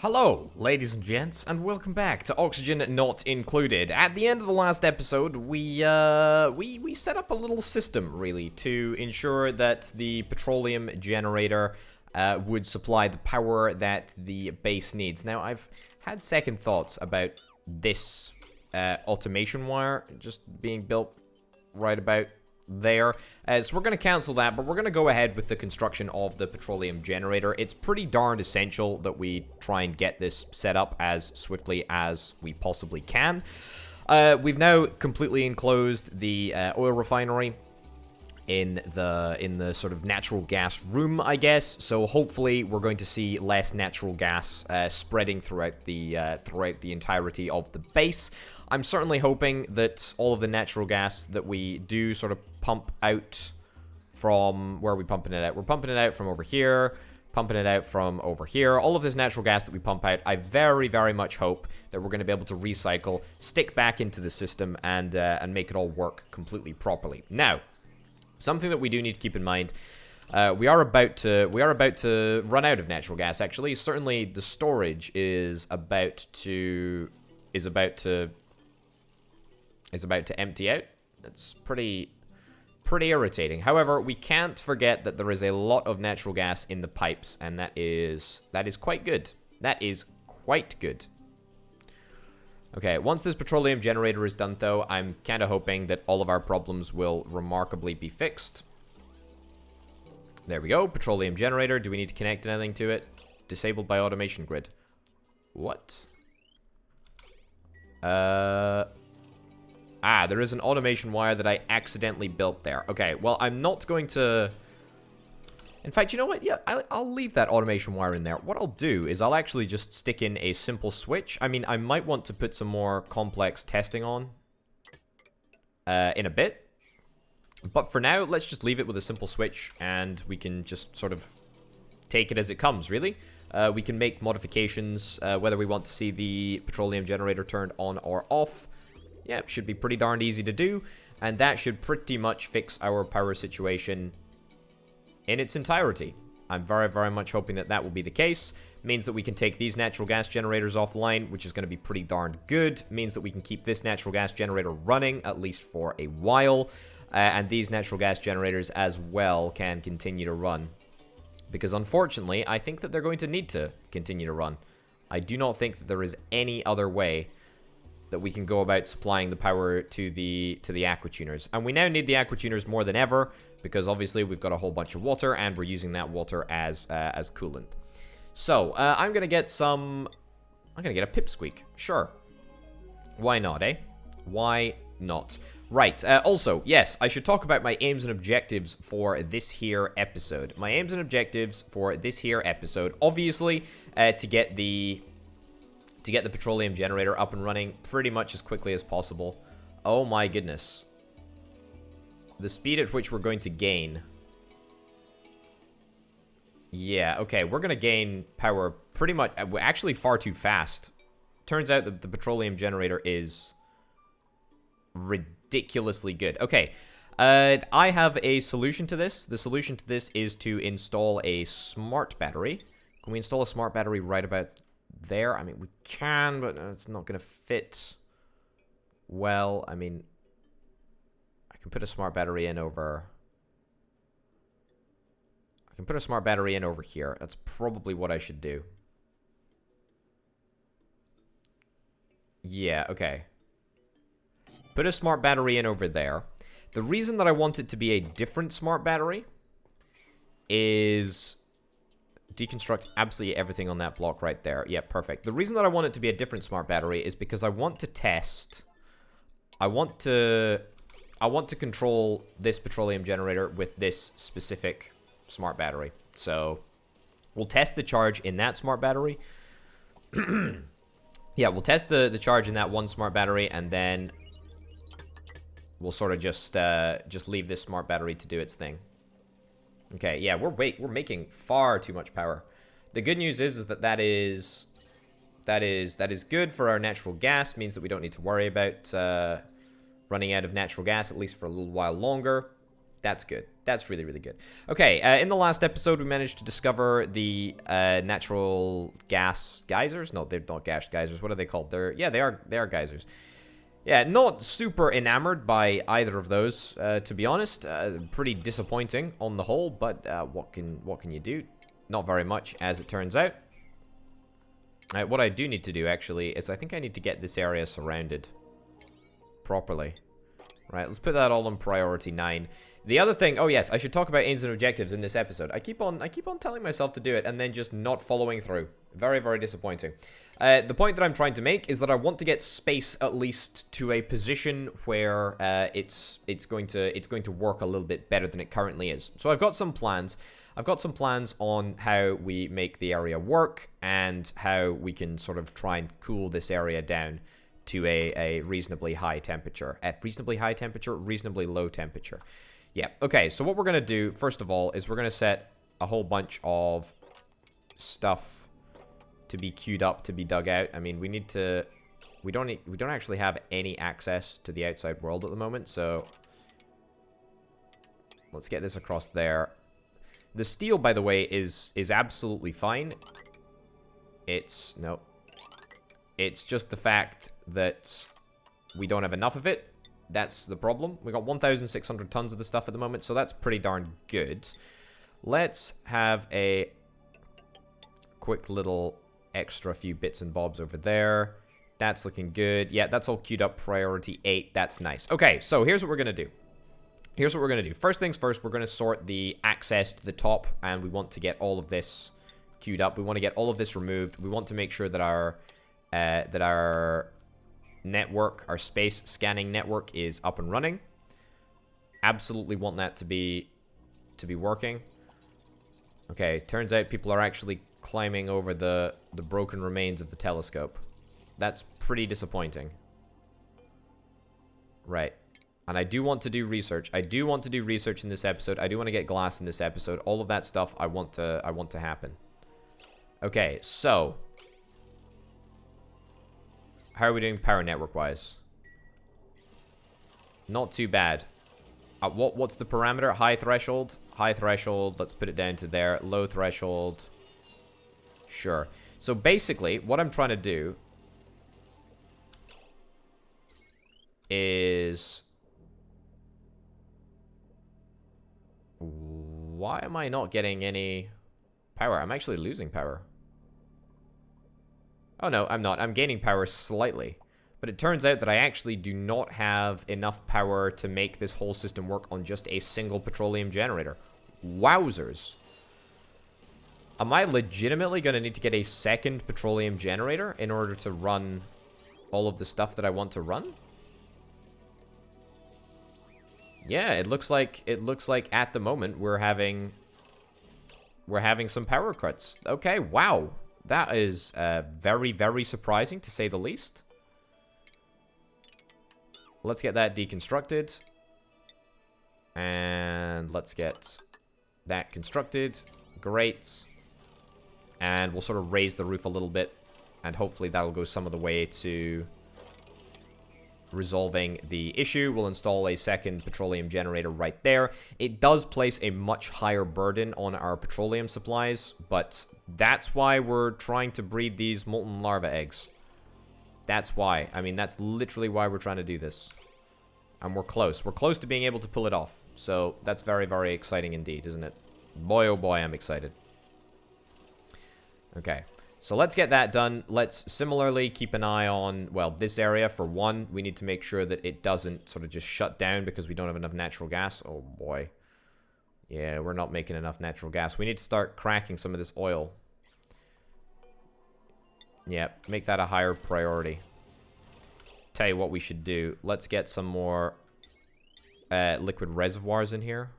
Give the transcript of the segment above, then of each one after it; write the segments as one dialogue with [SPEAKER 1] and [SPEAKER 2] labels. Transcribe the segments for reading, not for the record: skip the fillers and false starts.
[SPEAKER 1] Hello, ladies and gents, and welcome back to Oxygen Not Included. At the end of the last episode, we set up a little system, really, to ensure that the petroleum generator would supply the power that the base needs. Now, I've had second thoughts about this automation wire just being built right about there. So we're going to cancel that, but we're going to go ahead with the construction of the petroleum generator. It's pretty darn essential that we try and get this set up as swiftly as we possibly can. We've now completely enclosed the oil refinery in the sort of natural gas room, I guess. So hopefully we're going to see less natural gas spreading throughout the entirety of the base. I'm certainly hoping that all of the natural gas that we do sort of pump out from... Where are we pumping it out? We're pumping it out from over here, pumping it out from over here. All of this natural gas that we pump out, I very, very much hope that we're going to be able to recycle, stick back into the system, and make it all work completely properly. Now, something that we do need to keep in mind, we are about to run out of natural gas. Actually, certainly the storage is about to empty out. It's pretty irritating. However, we can't forget that there is a lot of natural gas in the pipes, and that is quite good. That is quite good. Okay, once this petroleum generator is done, though, I'm kind of hoping that all of our problems will remarkably be fixed. There we go. Petroleum generator. Do we need to connect anything to it? Disabled by automation grid. What? There is an automation wire that I accidentally built there. Okay, well, I'm not going to... In fact, you know what? Yeah, I'll leave that automation wire in there. What I'll do is I'll actually just stick in a simple switch. I mean, I might want to put some more complex testing on in a bit. But for now, let's just leave it with a simple switch, and we can just sort of take it as it comes, really. We can make modifications, whether we want to see the petroleum generator turned on or off. Yeah, it should be pretty darn easy to do, and that should pretty much fix our power situation in its entirety. I'm very, very much hoping that that will be the case. Means that we can take these natural gas generators offline, which is going to be pretty darn good. Means that we can keep this natural gas generator running, at least for a while. And these natural gas generators as well can continue to run. Because unfortunately, I think that they're going to need to continue to run. I do not think that there is any other way that we can go about supplying the power to the aquatuners. And we now need the aquatuners more than ever, because obviously we've got a whole bunch of water, and we're using that water as coolant. So, I'm gonna get a pipsqueak. Sure. Why not, eh? Why not? Right, also, yes, I should talk about my aims and objectives for this here episode. My aims and objectives for this here episode, obviously, to get the petroleum generator up and running pretty much as quickly as possible. Oh my goodness. The speed at which we're going to gain. Yeah, okay, we're going to gain power pretty much, actually far too fast. Turns out that the petroleum generator is ridiculously good. Okay, I have a solution to this. The solution to this is to install a smart battery. Can we install a smart battery right about there? I mean, we can, but it's not going to fit well. I mean, I can put a smart battery in over... I can put a smart battery in over here. That's probably what I should do. Yeah, okay. Put a smart battery in over there. The reason that I want it to be a different smart battery is... Deconstruct absolutely everything on that block right there. Yeah, perfect. The reason that I want it to be a different smart battery is because I want to test... I want to control this petroleum generator with this specific smart battery. So, we'll test the charge in that smart battery. Yeah, we'll test the charge in that one smart battery, and then we'll sort of just leave this smart battery to do its thing. Okay, yeah, we're making far too much power. The good news is that is good for our natural gas. Means that we don't need to worry about running out of natural gas, at least for a little while longer. That's good. That's really, really good. Okay, in the last episode, we managed to discover the natural gas geysers. No, they're not gas geysers. What are they called? Yeah, they are geysers. Yeah, not super enamored by either of those, to be honest. Pretty disappointing on the whole, but what can you do? Not very much, as it turns out. What I do need to do, actually, is I think I need to get this area surrounded properly. Right, let's put that all on priority 9. The other thing, oh yes, I should talk about aims and objectives in this episode. I keep on telling myself to do it and then just not following through. Very, very disappointing. The point that I'm trying to make is that I want to get space at least to a position where it's going to work a little bit better than it currently is. So I've got some plans. I've got some plans on how we make the area work and how we can sort of try and cool this area down to a reasonably high temperature. At reasonably high temperature, reasonably low temperature. Yeah, okay, so what we're going to do, first of all, is we're going to set a whole bunch of stuff to be queued up, to be dug out. I mean, we need to... We don't actually have any access to the outside world at the moment, so... Let's get this across there. The steel, by the way, is absolutely fine. No. It's just the fact that we don't have enough of it. That's the problem. We got 1,600 tons of the stuff at the moment, so that's pretty darn good. Let's have a quick little extra few bits and bobs over there. That's looking good. Yeah, that's all queued up. Priority 8. That's nice. Okay, so here's what we're going to do. Here's what we're going to do. First things first, we're going to sort the access to the top, and we want to get all of this queued up. We want to get all of this removed. We want to make sure that our network, our space scanning network, is up and running. Absolutely want that to be working. Okay, turns out people are actually climbing over the broken remains of the telescope. That's pretty disappointing. Right. And I do want to do research. I do want to do research in this episode. I do want to get glass in this episode. All of that stuff I want to happen. Okay, so how are we doing power network wise? Not too bad. What's the parameter? High threshold? High threshold. Let's put it down to there. Low threshold. Sure. So basically, what I'm trying to do is... Why am I not getting any power? I'm actually losing power. Oh no, I'm not. I'm gaining power slightly. But it turns out that I actually do not have enough power to make this whole system work on just a single petroleum generator. Wowzers. Am I legitimately going to need to get a second petroleum generator in order to run all of the stuff that I want to run? Yeah, it looks like at the moment we're having some power cuts. Okay, wow. That is very, very surprising, to say the least. Let's get that deconstructed. And let's get that constructed. Great. And we'll sort of raise the roof a little bit. And hopefully that'll go some of the way to resolving the issue. We'll install a second petroleum generator right there. It does place a much higher burden on our petroleum supplies, but that's why we're trying to breed these molten larva eggs. That's why. I mean, that's literally why we're trying to do this. And we're close. We're close to being able to pull it off. So that's very, very exciting indeed, isn't it? Boy, oh boy, I'm excited. Okay. So let's get that done. Let's similarly keep an eye on, well, this area. For one, we need to make sure that it doesn't sort of just shut down because we don't have enough natural gas. Oh, boy. Yeah, we're not making enough natural gas. We need to start cracking some of this oil. Yeah, make that a higher priority. Tell you what we should do. Let's get some more liquid reservoirs in here.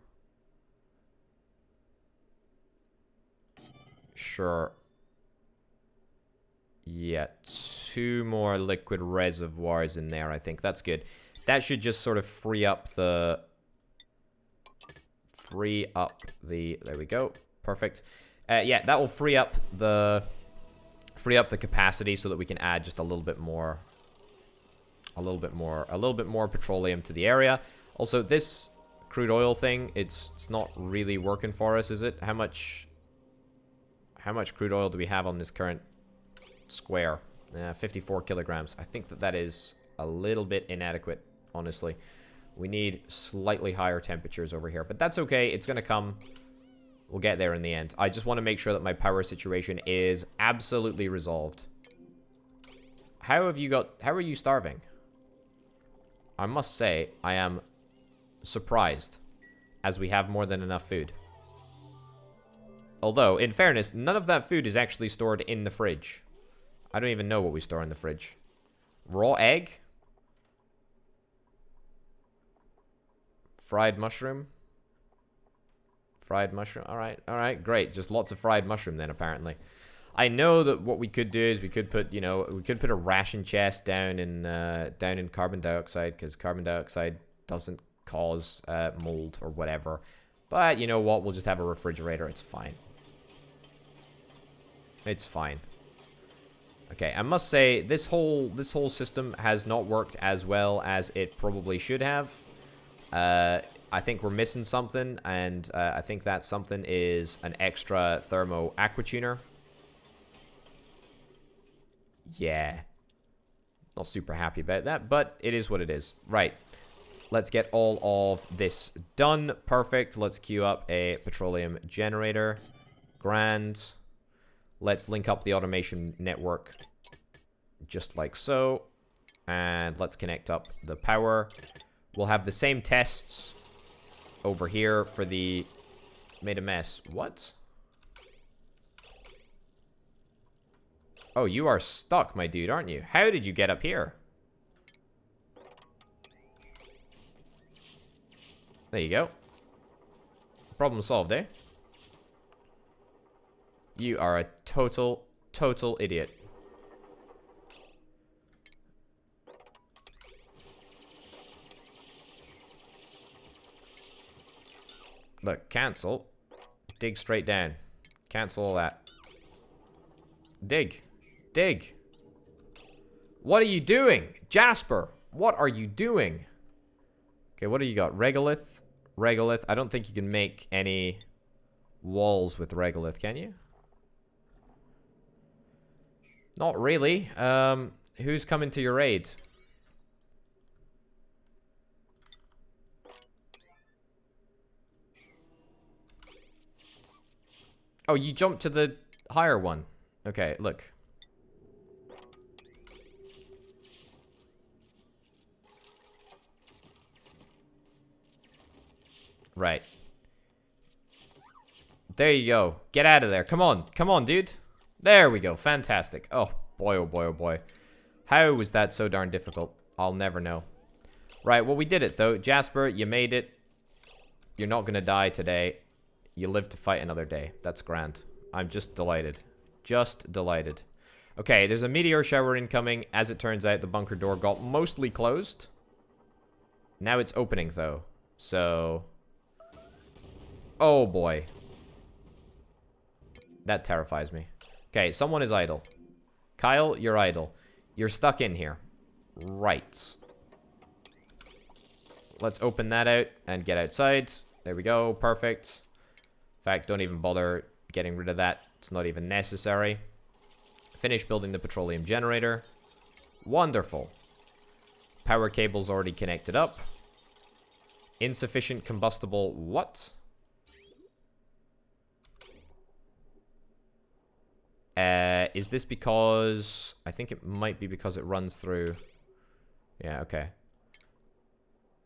[SPEAKER 1] Sure. Yeah, 2 more liquid reservoirs in there, I think. That's good. That should just sort of free up the... There we go. Perfect. Yeah, that will free up the capacity so that we can add just a little bit more petroleum to the area. Also, this crude oil thing, it's not really working for us, is it? How much crude oil do we have on this current square? 54 kilograms. I think that is a little bit inadequate, honestly. We need slightly higher temperatures over here, but that's okay. It's gonna come. We'll get there in the end. I just want to make sure that my power situation is absolutely resolved. How are you starving? I must say, I am surprised, as we have more than enough food. Although, in fairness, none of that food is actually stored in the fridge. I don't even know what we store in the fridge. Raw egg? Fried mushroom? Fried mushroom. Alright, great. Just lots of fried mushroom then, apparently. I know that what we could do is we could put, you know, we could put a ration chest down in carbon dioxide, because carbon dioxide doesn't cause mold or whatever. But you know what? We'll just have a refrigerator. It's fine. It's fine. Okay, I must say this whole system has not worked as well as it probably should have. I think we're missing something, and I think that something is an extra thermo aqua tuner. Yeah. Not super happy about that, but it is what it is. Right. Let's get all of this done. Perfect. Let's queue up a petroleum generator. Grand. Let's link up the automation network. Just like so. And let's connect up the power. We'll have the same tests over here for the... Made a mess. What? Oh, you are stuck, my dude, aren't you? How did you get up here? There you go. Problem solved, eh? You are a total idiot. Look, cancel. Dig straight down. Cancel all that. Dig. Dig. What are you doing? Jasper, what are you doing? Okay, what do you got? Regolith. Regolith. I don't think you can make any walls with regolith, can you? Not really. Who's coming to your aid? Oh, you jumped to the higher one. Okay, look. Right. There you go. Get out of there. Come on. Come on, dude. There we go. Fantastic. Oh, boy, oh, boy, oh, boy. How was that so darn difficult? I'll never know. Right, well, we did it, though. Jasper, you made it. You're not gonna die today. You live to fight another day. That's grand. I'm just delighted. Just delighted. Okay, there's a meteor shower incoming. As it turns out, the bunker door got mostly closed. Now it's opening, though. So... Oh, boy. That terrifies me. Okay, someone is idle. Kyle, you're idle. You're stuck in here. Right. Let's open that out and get outside. There we go. Perfect. In fact, don't even bother getting rid of that. It's not even necessary. Finish building the petroleum generator. Wonderful. Power cable's already connected up. Insufficient combustible... What? Is this because... I think it might be because it runs through... Yeah, okay.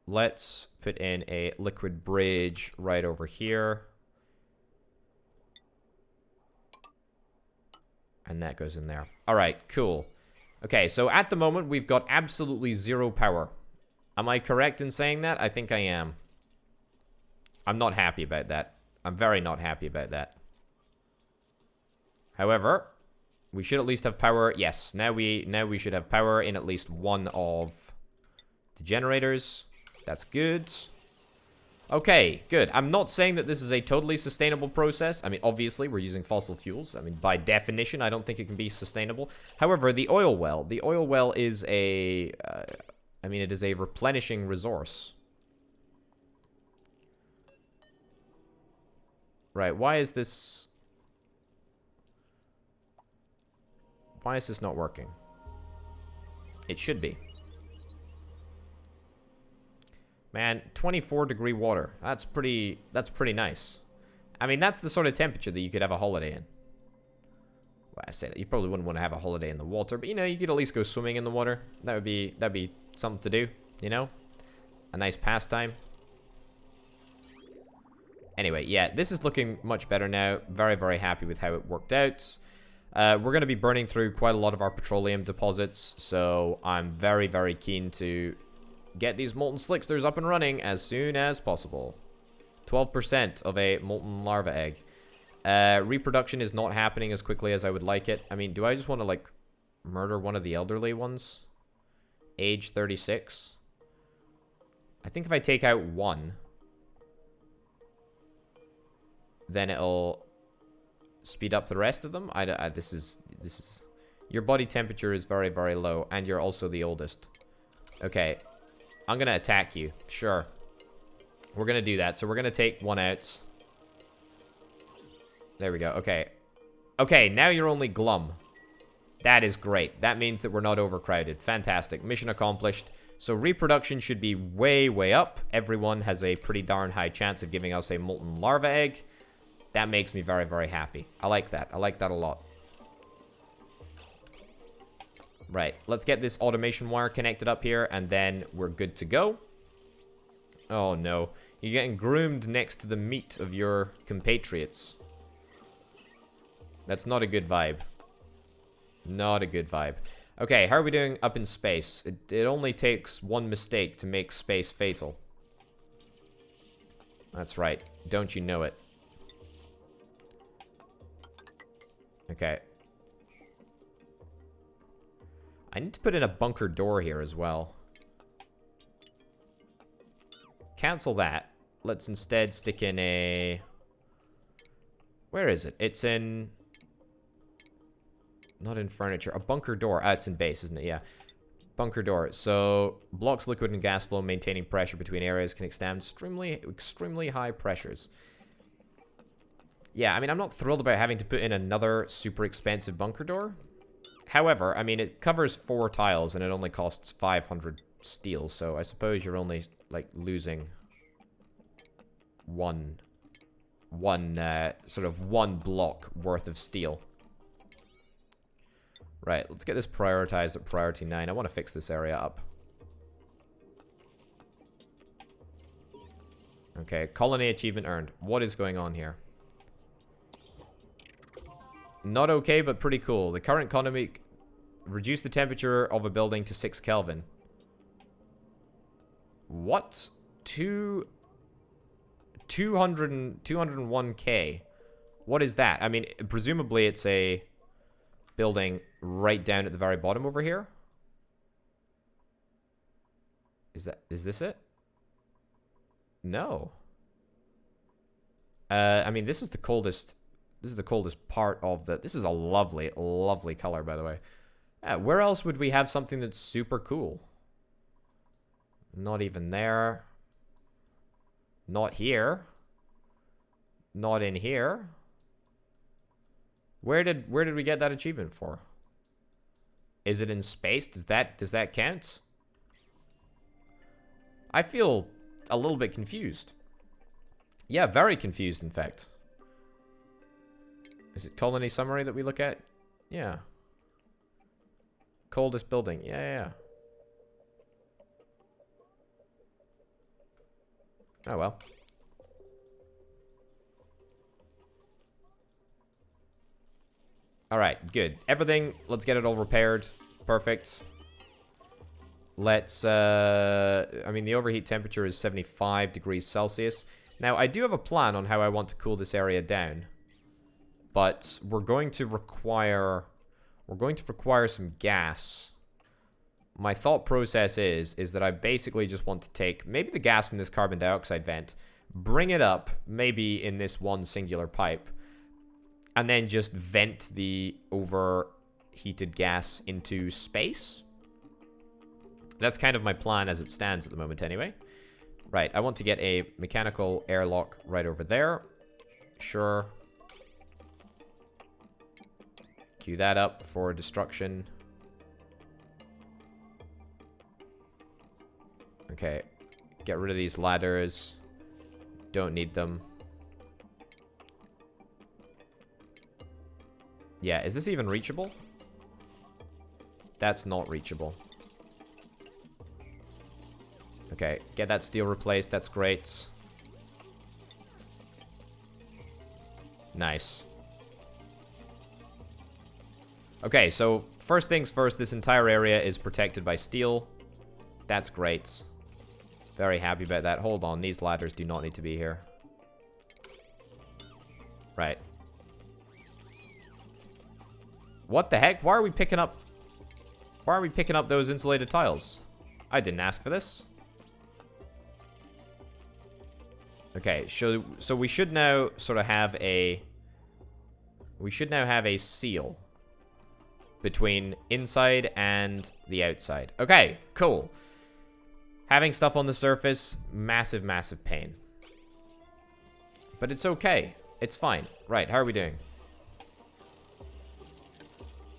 [SPEAKER 1] Let's put in a liquid bridge right over here. And that goes in there. Alright, cool. Okay, so at the moment, we've got absolutely zero power. Am I correct in saying that? I think I am. I'm not happy about that. I'm very not happy about that. However, we should at least have power. Yes, now we should have power in at least one of the generators. That's good. Okay, good. I'm not saying that this is a totally sustainable process. I mean, obviously, we're using fossil fuels. I mean, by definition, I don't think it can be sustainable. However, the oil well is a... I mean, it is a replenishing resource. Right, why is this... Why is this not working? It should be. Man, 24-degree water. That's pretty nice. I mean, that's the sort of temperature that you could have a holiday in. Well, I say that you probably wouldn't want to have a holiday in the water, but you know, you could at least go swimming in the water. That'd be something to do, you know? A nice pastime. Anyway, yeah, this is looking much better now. Very, very happy with how it worked out. We're going to be burning through quite a lot of our petroleum deposits, so I'm very, very keen to get these molten slicksters up and running as soon as possible. 12% of a molten larva egg. Reproduction is not happening as quickly as I would like it. I mean, do I just want to, like, murder one of the elderly ones? Age 36. I think if I take out one, then it'll speed up the rest of them. This is... Your body temperature is very, very low, and you're also the oldest. Okay. I'm gonna attack you. Sure. We're gonna do that. So we're gonna take one out. There we go. Okay. Okay, now you're only glum. That is great. That means that we're not overcrowded. Fantastic. Mission accomplished. So reproduction should be way, way up. Everyone has a pretty darn high chance of giving us a molten larva egg. That makes me very, very happy. I like that. I like that a lot. Right. Let's get this automation wire connected up here, and then we're good to go. Oh, no. You're getting groomed next to the meat of your compatriots. That's not a good vibe. Not a good vibe. Okay, how are we doing up in space? It only takes one mistake to make space fatal. That's right. Don't you know it? Okay. I need to put in a bunker door here as well. Cancel that. Let's instead stick in a... Where is it? It's in... Not in furniture. A bunker door. Ah, it's in base, isn't it? Yeah. Bunker door. So, blocks liquid and gas flow, maintaining pressure between areas, can extend extremely high pressures. Yeah, I mean, I'm not thrilled about having to put in another super expensive bunker door. However, I mean, it covers 4 tiles and it only costs 500 steel. So, I suppose you're only, like, losing one block worth of steel. Right, let's get this prioritized at priority 9. I want to fix this area up. Okay, colony achievement earned. What is going on here? Not okay, but pretty cool. The current economy... Reduce the temperature of a building to 6 Kelvin. What? 201K. What is that? I mean, presumably it's a building right down at the very bottom over here. Is this it? No. I mean, this is the coldest part of the... This is a lovely, lovely color, by the way. Where else would we have something that's super cool? Not even there. Not here. Not in here. Where did we get that achievement for? Is it in space? Does that count? I feel a little bit confused. Yeah, very confused, in fact. Is it colony summary that we look at? Yeah. Coldest building. Yeah. Oh, well. Alright, good. Everything, let's get it all repaired. Perfect. Let's, I mean, the overheat temperature is 75 degrees Celsius. Now, I do have a plan on how I want to cool this area down. But we're going to require some gas. My thought process is that I basically just want to take maybe the gas from this carbon dioxide vent, bring it up, maybe in this one singular pipe, and then just vent the overheated gas into space. That's kind of my plan as it stands at the moment anyway. Right, I want to get a mechanical airlock right over there. Sure. Queue that up for destruction. Okay. Get rid of these ladders. Don't need them. Yeah, is this even reachable? That's not reachable. Okay, get that steel replaced. That's great. Nice. Okay, so first things first, this entire area is protected by steel. That's great. Very happy about that. Hold on, these ladders do not need to be here. Right. What the heck? Why are we picking up... Why are we picking up those insulated tiles? I didn't ask for this. Okay, so we should now sort of have a... We should now have a seal between inside and the outside. Okay, cool. Having stuff on the surface, massive, massive pain. But it's okay. It's fine. Right, how are we doing?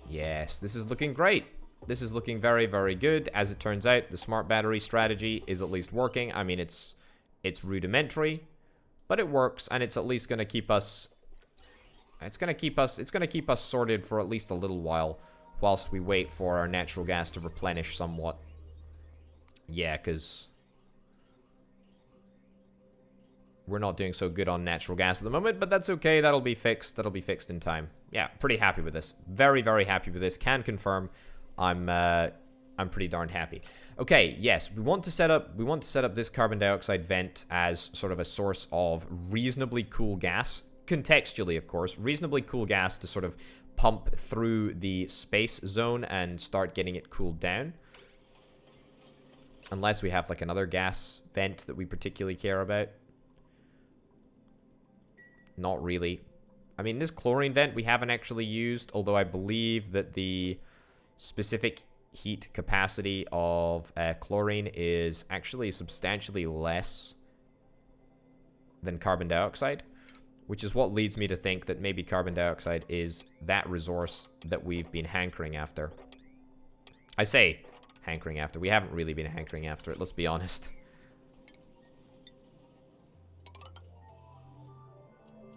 [SPEAKER 1] Yes, this is looking great. This is looking very, very good. As it turns out, the smart battery strategy is at least working. I mean, it's rudimentary, but it works, and it's at least going to keep us... It's going to keep us sorted for at least a little while, whilst we wait for our natural gas to replenish somewhat. Yeah, because we're not doing so good on natural gas at the moment, but that's okay. That'll be fixed. That'll be fixed in time. Yeah, pretty happy with this. Very, very happy with this. Can confirm I'm pretty darn happy. Okay, yes, we want to set up this carbon dioxide vent as sort of a source of reasonably cool gas. Contextually, of course, reasonably cool gas to sort of pump through the space zone and start getting it cooled down. Unless we have like another gas vent that we particularly care about. Not really. I mean, this chlorine vent we haven't actually used, although I believe that the specific heat capacity of chlorine is actually substantially less than carbon dioxide, which is what leads me to think that maybe carbon dioxide is that resource that we've been hankering after. I say hankering after. We haven't really been hankering after it, let's be honest.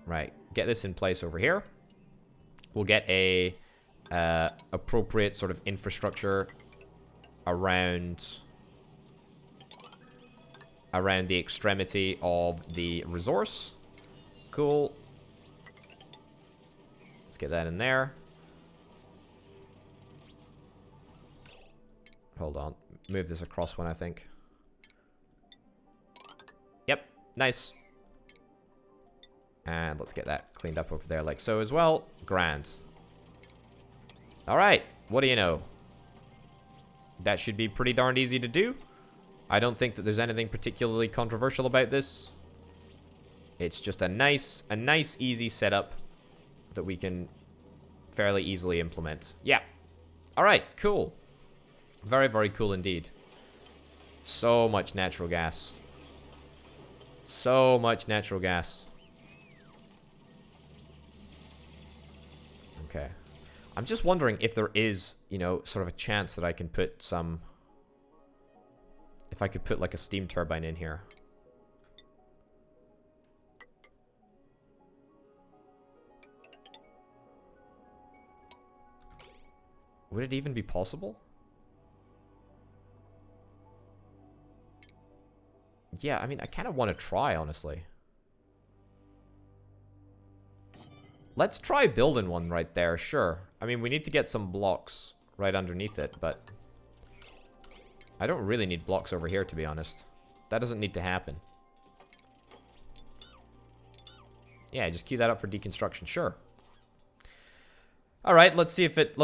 [SPEAKER 1] Right, get this in place over here. We'll get a appropriate sort of infrastructure around the extremity of the resource. Cool. Let's get that in there. Hold on. Move this across one, I think. Yep. Nice. And let's get that cleaned up over there like so as well. Grand. Alright. What do you know? That should be pretty darn easy to do. I don't think that there's anything particularly controversial about this. It's just a nice, easy setup that we can fairly easily implement. Yeah. Alright, cool. Very, very cool indeed. So much natural gas. So much natural gas. Okay. I'm just wondering if there is, you know, sort of a chance that I can put some... If I could put like a steam turbine in here. Would it even be possible? Yeah, I mean, I kind of want to try, honestly. Let's try building one right there, sure. I mean, we need to get some blocks right underneath it, but... I don't really need blocks over here, to be honest. That doesn't need to happen. Yeah, just queue that up for deconstruction, sure. All right, let's see if it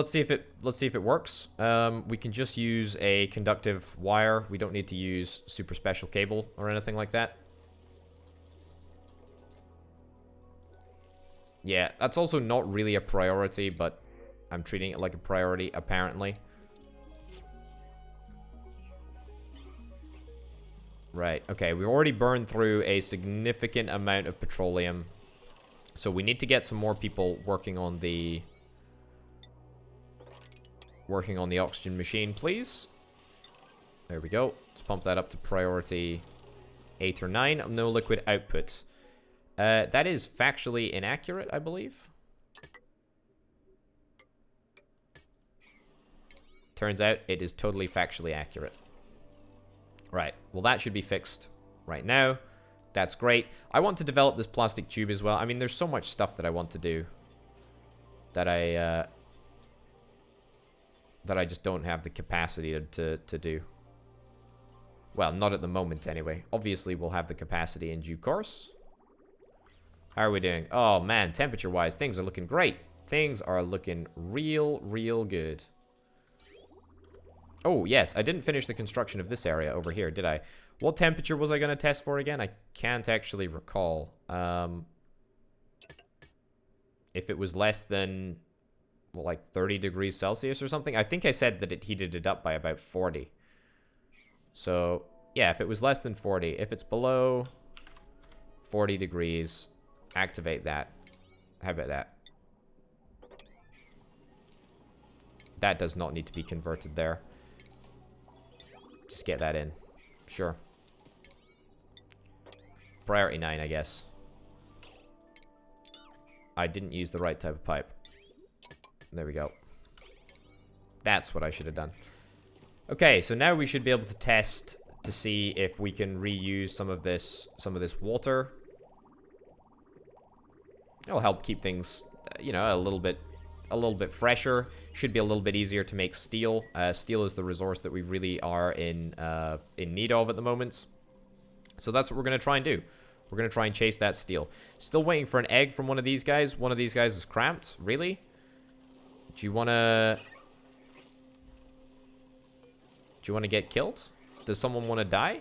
[SPEAKER 1] works. We can just use a conductive wire. We don't need to use super special cable or anything like that. Yeah, that's also not really a priority, but I'm treating it like a priority, apparently. Right, okay, we've already burned through a significant amount of petroleum. So we need to get some more people working on the oxygen machine, please. There we go. Let's pump that up to priority 8 or 9. No liquid output. That is factually inaccurate, I believe. Turns out it is totally factually accurate. Right. Well, that should be fixed right now. That's great. I want to develop this plastic tube as well. I mean, there's so much stuff that I want to do that I just don't have the capacity to do. Well, not at the moment anyway. Obviously, we'll have the capacity in due course. How are we doing? Oh, man, temperature-wise, things are looking great. Things are looking real good. Oh, yes, I didn't finish the construction of this area over here, did I? What temperature was I going to test for again? I can't actually recall. If it was less than, well, like 30 degrees Celsius or something. I think I said that it heated it up by about 40. So, yeah, if it was less than 40. If it's below 40 degrees, activate that. How about that? That does not need to be converted there. Just get that in. Sure. Priority 9, I guess. I didn't use the right type of pipe. There we go. That's what I should have done. Okay, so now we should be able to test to see if we can reuse some of this water. It'll help keep things, you know, a little bit fresher. Should be a little bit easier to make steel. Steel is the resource that we really are in need of at the moment. So that's what we're gonna try and do. We're gonna try and chase that steel. Still waiting for an egg from one of these guys. One of these guys is cramped. Really? Do you wanna get killed? Does someone want to die?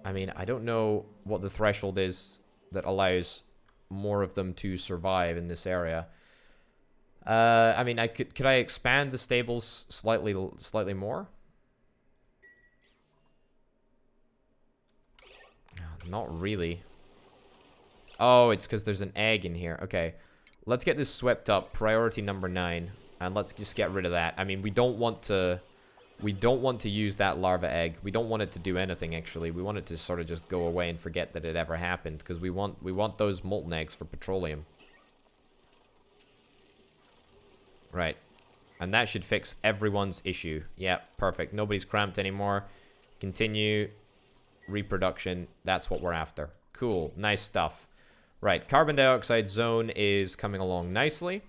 [SPEAKER 1] I mean, I don't know what the threshold is that allows more of them to survive in this area. I mean, could I expand the stables slightly more? Not really. Oh, it's because there's an egg in here. Okay, let's get this swept up. Priority number 9. And let's just get rid of that. I mean, we don't want to use that larva egg. We don't want it to do anything, actually. We want it to sort of just go away and forget that it ever happened, because we want those molten eggs for petroleum. Right. And that should fix everyone's issue. Yeah, perfect. Nobody's cramped anymore. Continue reproduction. That's what we're after. Cool. Nice stuff. Right. Carbon dioxide zone is coming along nicely.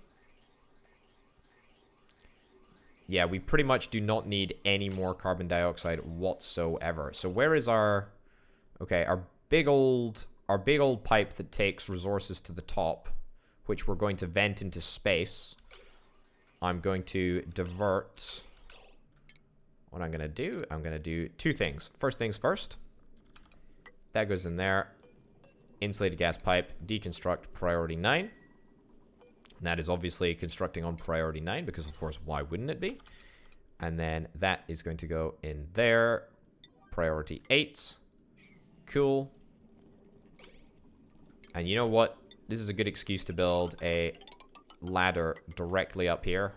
[SPEAKER 1] Yeah, we pretty much do not need any more carbon dioxide whatsoever. So where is our... Okay, our big old pipe that takes resources to the top, which we're going to vent into space. I'm going to divert... What I'm going to do 2 things. First things first. That goes in there. Insulated gas pipe, deconstruct, priority 9. And that is obviously constructing on priority 9, because of course, why wouldn't it be? And then that is going to go in there. Priority 8. Cool. And you know what? This is a good excuse to build a ladder directly up here,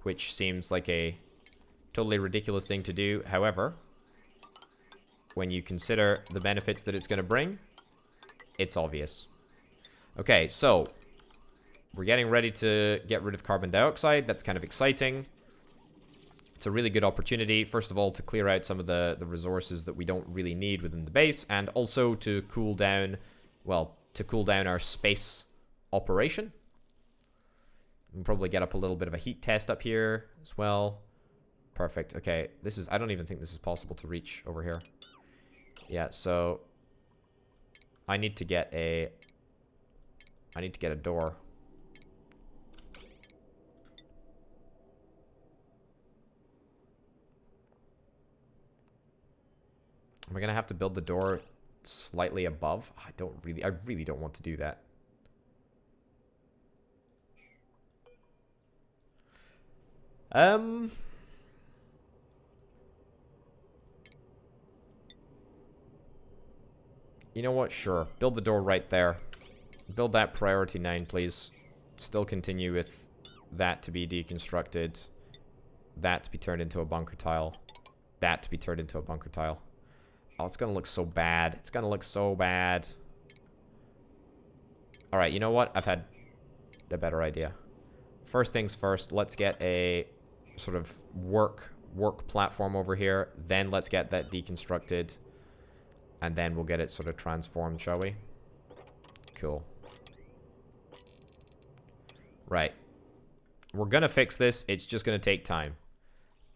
[SPEAKER 1] which seems like a totally ridiculous thing to do. However, when you consider the benefits that it's going to bring, it's obvious. Okay, so we're getting ready to get rid of carbon dioxide. That's kind of exciting. It's a really good opportunity, first of all, to clear out some of the resources that we don't really need within the base, and also to cool down, well, to cool down our space operation. We can probably get up a little bit of a heat test up here as well. Perfect. Okay, this is, I don't even think this is possible to reach over here. Yeah, so I need to get a door. Am I gonna have to build the door slightly above? I really don't want to do that. You know what? Sure. Build the door right there. Build that priority 9, please. Still continue with that to be deconstructed. That to be turned into a bunker tile. That to be turned into a bunker tile. Oh, it's gonna look so bad. It's gonna look so bad. Alright, you know what? I've had a better idea. First things first, let's get a sort of work platform over here. Then let's get that deconstructed. And then we'll get it sort of transformed, shall we? Cool. Right. We're gonna fix this. It's just gonna take time.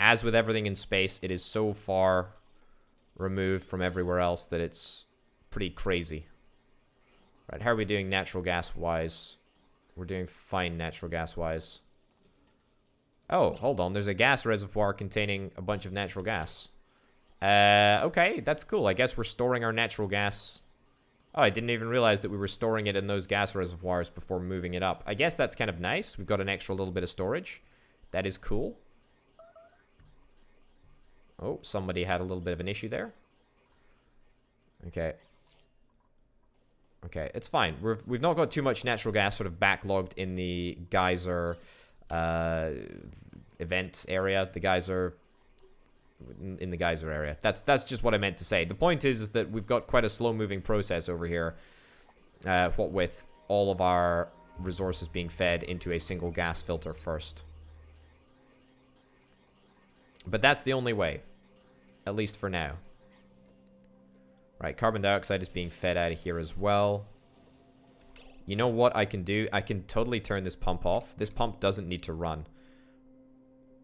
[SPEAKER 1] As with everything in space, it is so far removed from everywhere else that it's pretty crazy. Right, how are we doing natural gas-wise? We're doing fine natural gas-wise. Oh, hold on. There's a gas reservoir containing a bunch of natural gas. Okay, that's cool. I guess we're storing our natural gas. Oh, I didn't even realize that we were storing it in those gas reservoirs before moving it up. I guess that's kind of nice. We've got an extra little bit of storage. That is cool. Oh, somebody had a little bit of an issue there. Okay. Okay, it's fine. We've not got too much natural gas sort of backlogged in the geyser event area. The geyser... in the geyser area. That's just what I meant to say. The point is that we've got quite a slow-moving process over here. What with all of our resources being fed into a single gas filter first. But that's the only way. At least for now. Right, carbon dioxide is being fed out of here as well. You know what I can do? I can totally turn this pump off. This pump doesn't need to run.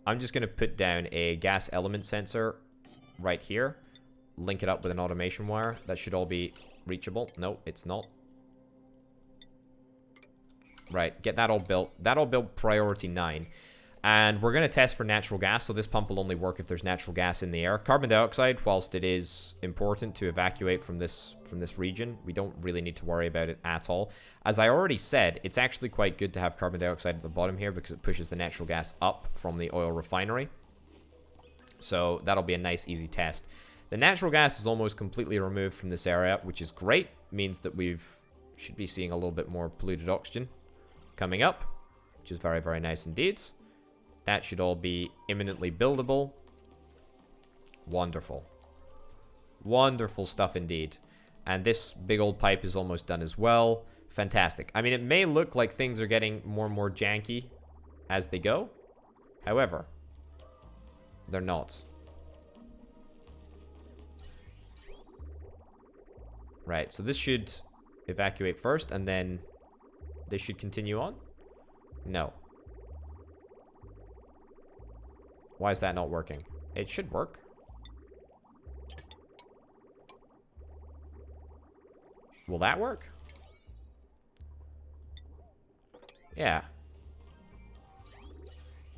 [SPEAKER 1] I'm just going to put down a gas element sensor right here. Link it up with an automation wire. That should all be reachable. No, it's not. Right, get that all built. That'll build priority 9. And we're going to test for natural gas, so this pump will only work if there's natural gas in the air. Carbon dioxide, whilst it is important to evacuate from this region, we don't really need to worry about it at all. As I already said, it's actually quite good to have carbon dioxide at the bottom here because it pushes the natural gas up from the oil refinery. So that'll be a nice, easy test. The natural gas is almost completely removed from this area, which is great. Means that should be seeing a little bit more polluted oxygen coming up, which is very, very nice indeed. That should all be imminently buildable. Wonderful. Wonderful stuff indeed. And this big old pipe is almost done as well. Fantastic. I mean, it may look like things are getting more and more janky as they go. However, they're not. Right, so this should evacuate first, and then this should continue on? No. Why is that not working? It should work. Will that work? Yeah.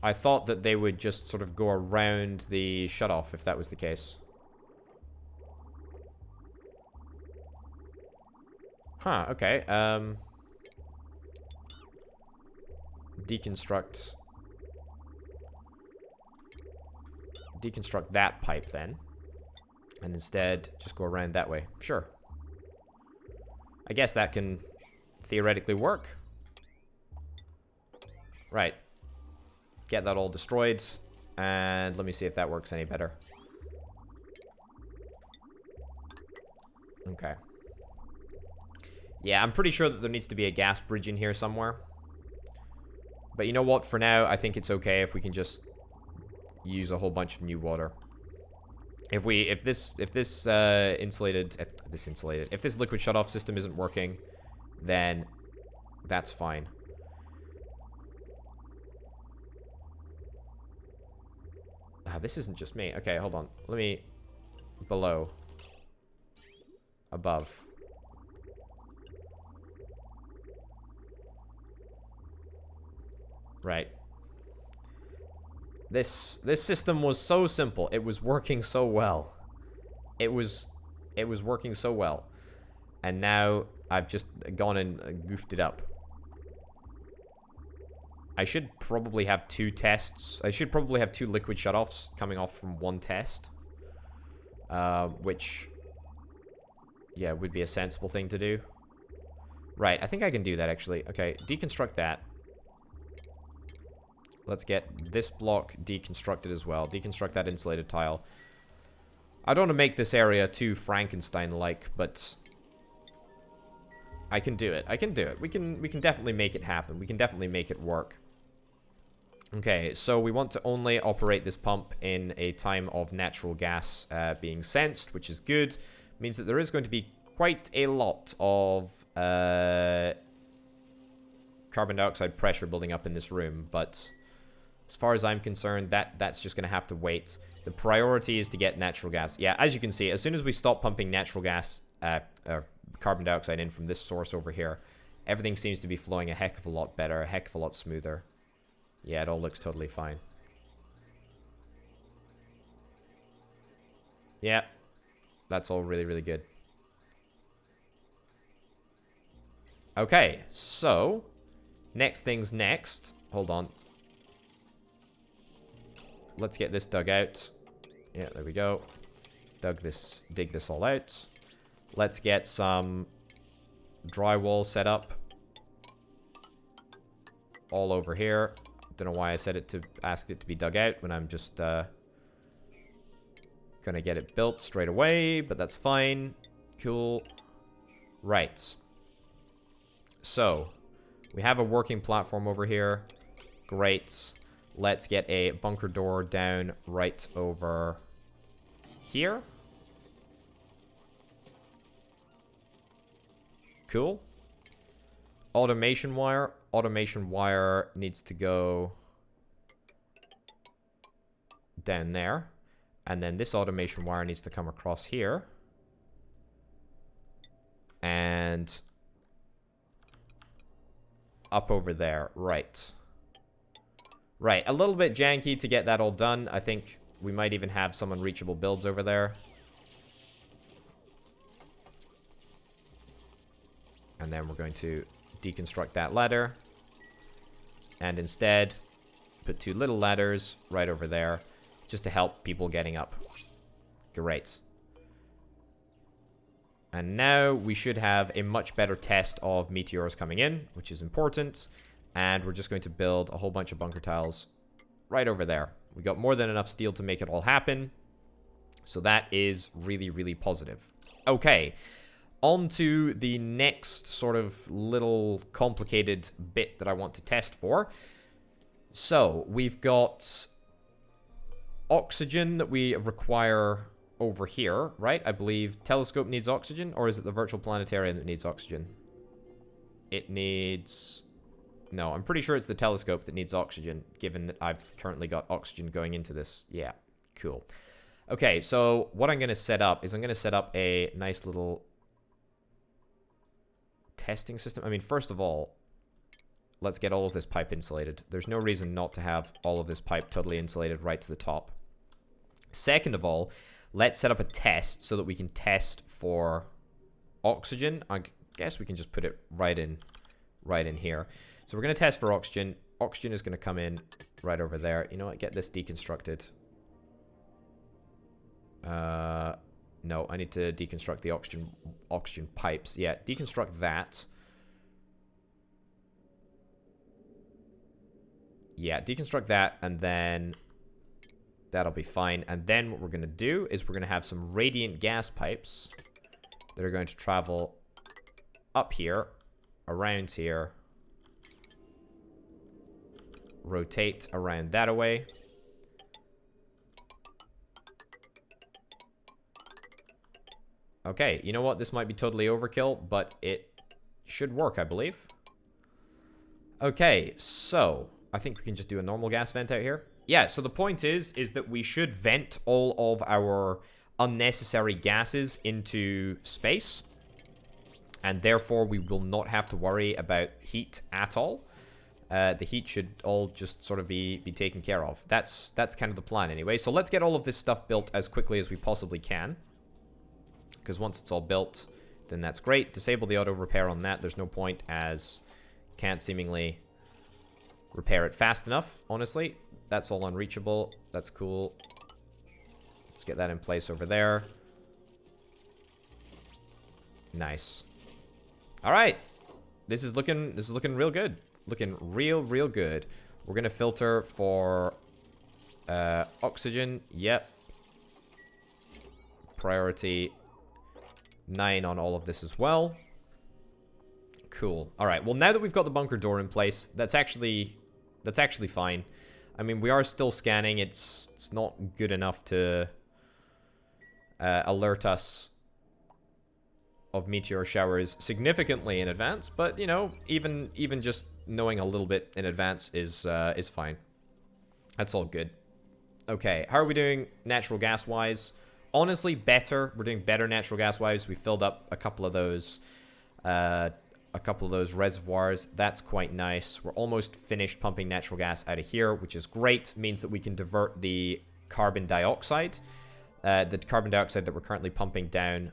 [SPEAKER 1] I thought that they would just sort of go around the shutoff if that was the case. Huh, okay. Deconstruct that pipe then. And instead, just go around that way. Sure. I guess that can theoretically work. Right. Get that all destroyed. And let me see if that works any better. Okay. Yeah, I'm pretty sure that there needs to be a gas bridge in here somewhere. But you know what? For now, I think it's okay if we can just use a whole bunch of new water. If this liquid shutoff system isn't working, then that's fine. Ah, this isn't just me. Okay, hold on. Let me below, above. Right. This system was so simple. It was working so well. It was working so well. And now I've just gone and goofed it up. I should probably have 2 tests. I should probably have 2 liquid shutoffs coming off from 1 test. Which Yeah, would be a sensible thing to do. Right, I think I can do that, actually. Okay, deconstruct that. Let's get this block deconstructed as well. Deconstruct that insulated tile. I don't want to make this area too Frankenstein-like, but I can do it. I can do it. We can definitely make it happen. We can definitely make it work. Okay, so we want to only operate this pump in a time of natural gas being sensed, which is good. Means that there is going to be quite a lot of carbon dioxide pressure building up in this room, but as far as I'm concerned, that's just going to have to wait. The priority is to get natural gas. Yeah, as you can see, as soon as we stop pumping natural gas, carbon dioxide in from this source over here, everything seems to be flowing a heck of a lot better, a heck of a lot smoother. Yeah, it all looks totally fine. Yeah, that's all really, really good. Okay, so next thing's next. Hold on. Let's get this dug out. Yeah, there we go. Dig this all out. Let's get some drywall set up all over here. Don't know why I said it to ask it to be dug out when I'm just gonna get it built straight away, but that's fine. Cool. Right. So, we have a working platform over here. Great. Let's get a bunker door down right over here. Cool. Automation wire. Automation wire needs to go down there. And then this automation wire needs to come across here. And up over there. Right. Right. A little bit janky to get that all done. I think we might even have some unreachable builds over there. And then we're going to deconstruct that ladder. And instead, put two little ladders right over there, just to help people getting up. Great. And now we should have a much better test of meteors coming in, which is important. And we're just going to build a whole bunch of bunker tiles right over there. We got more than enough steel to make it all happen. So that is really, really positive. Okay. On to the next sort of little complicated bit that I want to test for. So, we've got oxygen that we require over here, right? I believe telescope needs oxygen, or is it the virtual planetarium that needs oxygen? It needs... No, I'm pretty sure it's the telescope that needs oxygen, given that I've currently got oxygen going into this. Yeah, cool. Okay, so what I'm going to set up is I'm going to set up a nice little testing system. I mean, first of all, let's get all of this pipe insulated. There's no reason not to have all of this pipe totally insulated right to the top. Second of all, let's set up a test so that we can test for oxygen. I guess we can just put it right in here. So we're going to test for oxygen. Oxygen is going to come in right over there. You know what? Get this deconstructed. No, I need to deconstruct the oxygen pipes. Yeah, deconstruct that. Yeah, deconstruct that, and then that'll be fine. And then what we're going to do is we're going to have some radiant gas pipes that are going to travel up here, around here, rotate around that away. Okay, you know what? This might be totally overkill, but it should work, I believe. Okay, so I think we can just do a normal gas vent out here. Yeah, so the point is that we should vent all of our unnecessary gases into space. And therefore, we will not have to worry about heat at all. The heat should all just sort of be taken care of. That's kind of the plan anyway. So let's get all of this stuff built as quickly as we possibly can. Because once it's all built, then that's great. Disable the auto repair on that. There's no point, as can't seemingly repair it fast enough, honestly. That's all unreachable. That's cool. Let's get that in place over there. Nice. All right. This is looking real good. Looking real good. We're gonna filter for oxygen. Yep. Priority 9 on all of this as well. Cool. All right. Well, now that we've got the bunker door in place, that's actually fine. I mean, we are still scanning. It's not good enough to alert us of meteor showers significantly in advance, but you know, even just knowing a little bit in advance is fine. That's all good. Okay, how are we doing natural gas wise? Honestly, better. We're doing better natural gas wise. We filled up a couple of those reservoirs. That's quite nice. We're almost finished pumping natural gas out of here, which is great. Means that we can divert the carbon dioxide. The carbon dioxide that we're currently pumping down,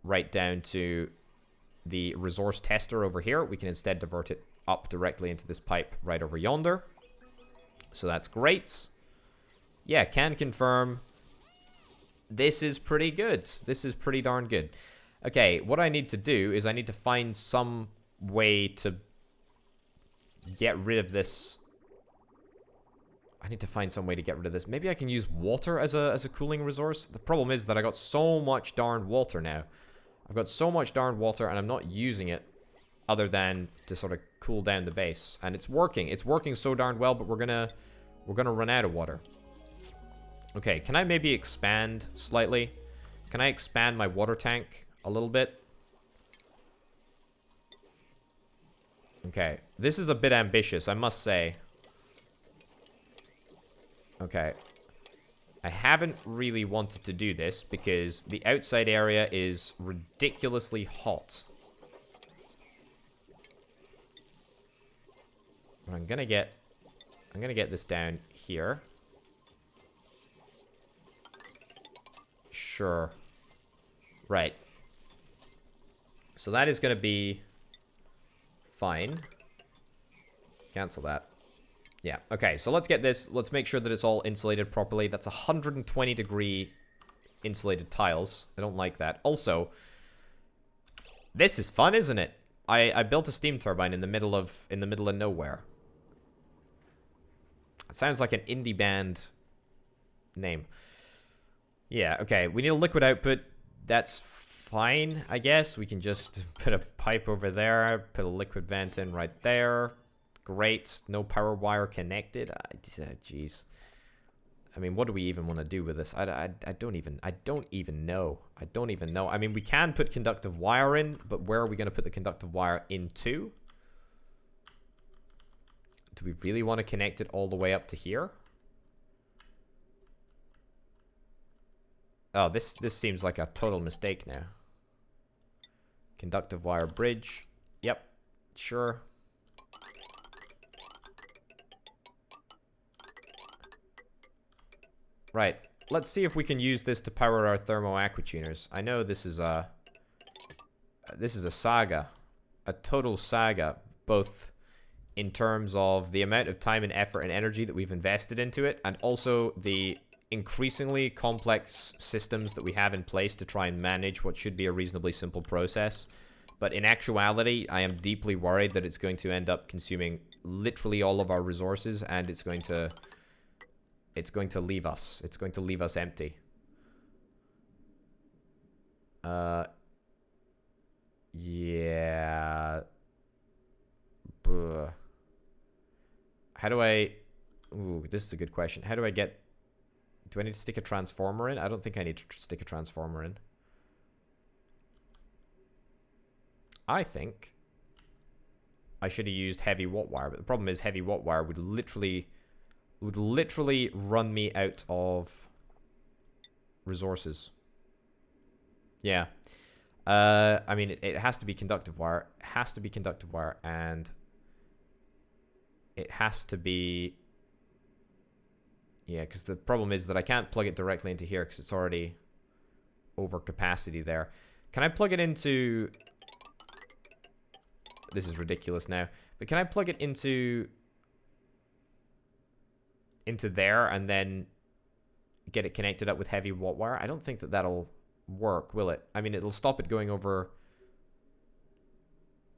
[SPEAKER 1] right down to the resource tester over here. We can instead divert it up directly into this pipe right over yonder. So that's great. Yeah, can confirm. This is pretty good. This is pretty darn good. Okay, what I need to do is I need to find some way to get rid of this. I need to find some way to get rid of this. Maybe I can use water as a cooling resource. The problem is that I got so much darn water now. I've got so much darn water and I'm not using it other than to sort of cool down the base. And it's working. It's working so darn well, but we're gonna run out of water. Okay, can I maybe expand slightly? Can I expand my water tank a little bit? Okay, this is a bit ambitious, I must say. Okay. I haven't really wanted to do this because the outside area is ridiculously hot. But I'm gonna get this down here. Sure. Right. So that is gonna be fine. Cancel that. Yeah, okay, so let's get this. Let's make sure that it's all insulated properly. That's 120 degree insulated tiles. I don't like that. Also, this is fun, isn't it? I built a steam turbine in the middle of nowhere. It sounds like an indie band name. Yeah, okay, we need a liquid output. That's fine, I guess. We can just put a pipe over there, put a liquid vent in right there. Great. No power wire connected. Jeez. I mean, what do we even want to do with this? I don't even know. I don't even know. I mean, we can put conductive wire in, but where are we going to put the conductive wire into? Do we really want to connect it all the way up to here? Oh, this seems like a total mistake now. Conductive wire bridge. Yep. Sure. Right. Let's see if we can use this to power our thermo aquatuners. I know this is a saga, a total saga, both in terms of the amount of time and effort and energy that we've invested into it, and also the increasingly complex systems that we have in place to try and manage what should be a reasonably simple process. But in actuality, I am deeply worried that it's going to end up consuming literally all of our resources, and it's going to leave us. It's going to leave us empty. Yeah. Buh. How do I... Ooh, this is a good question. How do I get... Do I need to stick a transformer in? I don't think I need to stick a transformer in. I think I should have used heavy watt wire, but the problem is heavy watt wire would literally run me out of resources. Yeah. I mean, it has to be conductive wire. It has to be conductive wire, and it has to be... Yeah, because the problem is that I can't plug it directly into here because it's already over capacity there. Can I plug it into... This is ridiculous now. But can I plug it into there and then get it connected up with heavy watt wire? I don't think that that'll work, will it? I mean, it'll stop it going over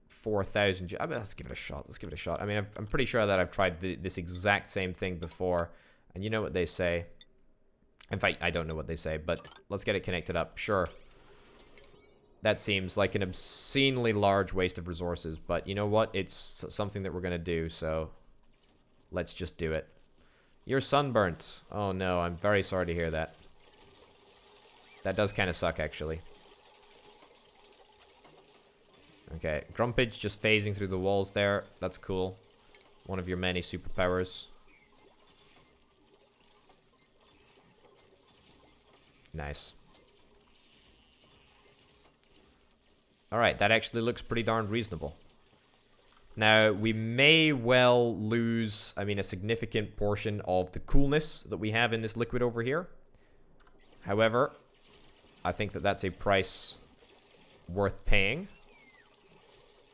[SPEAKER 1] 4,000. I mean, let's give it a shot. Let's give it a shot. I mean, I'm pretty sure that I've tried this exact same thing before. And you know what they say. In fact, I don't know what they say, but let's get it connected up. Sure. That seems like an obscenely large waste of resources, but you know what? It's something that we're going to do, so let's just do it. You're sunburnt. Oh no, I'm very sorry to hear that. That does kind of suck, actually. Okay, Grumpage just phasing through the walls there. That's cool. One of your many superpowers. Nice. Alright, that actually looks pretty darn reasonable. Now, we may well lose, I mean, a significant portion of the coolness that we have in this liquid over here. However, I think that that's a price worth paying